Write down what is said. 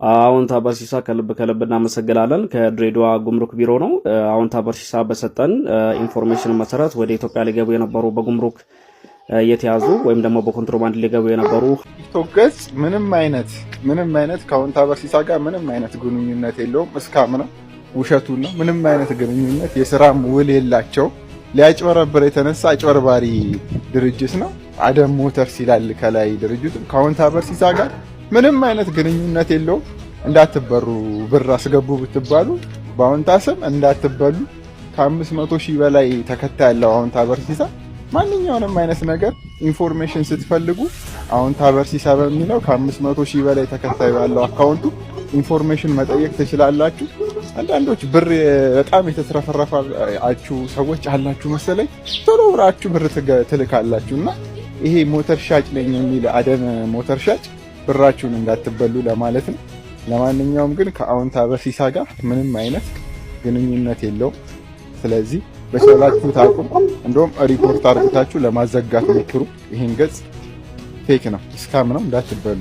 አዎንታ በርሲሳ ከልብ እናመሰግናለን። ከድሬዳዋ ጉምሩክ ቢሮ ነው። አዎንታ በርሲሳ በሰጠን ኢንፎርሜሽን መሰረት ወደ ኢትዮጵያ ሊገቡ የነበሩ በጉምሩክ የተያዙ ወይም ደግሞ በኮንትሮባንድ ሊገቡ የነበሩ ቲክቶክ ገጽ ምንም አይነት ከአዎንታ በርሲሳ ጋር ምንም አይነት ግንኙነት የለውም። እስካም ነው፣ ውሸቱን ነው። ምንም አይነት ግንኙነት የስራም ውል የላቸው። ሊያጭበረብር የተነሳ አጭበርባሪ ድርጅት ነው። አደም ሞተርስ ይላል ከላይ ድርጅቱ። ከአዎንታ በርሲሳ ጋር ምንም አይነት ግንኙነት የለውም። እንዳትበሩ፣ ብር አስገቡ ብትባሉ በአዎንታ ስም እንዳትበሉ። ከ500,000 በላይ ተከታይ ያለው አዎንታ በርሲሳ ማንኛውንም አይነት ነገር ኢንፎርሜሽን ስትፈልጉ አዎንታ በርሲሳ በሚለው ከ500,000 በላይ ተከታይ ያለው አካውንቱ ኢንፎርሜሽን መጠየቅ ትችላላችሁ። አንዳንዶች ብር በጣም የተትረፈረፋችሁ ሰዎች አላችሁ መሰለኝ፣ ቶሎ ብራችሁ ብር ትልካላችሁና ይሄ ሞተር ሻጭ ነኝ የሚል አደም ሞተር ሻጭ ብራችሁን እንዳትበሉ ለማለት ነው። ለማንኛውም ግን ከአዎንታ በርሲሳ ጋር ምንም አይነት ግንኙነት የለውም። ስለዚህ በቻላችሁ ታቁም፣ እንደውም ሪፖርት አድርጋችሁ ለማዘጋት ሞክሩ። ይሄን ገጽ ፌክ ነው፣ ስካም ነው፣ እንዳትበሉ።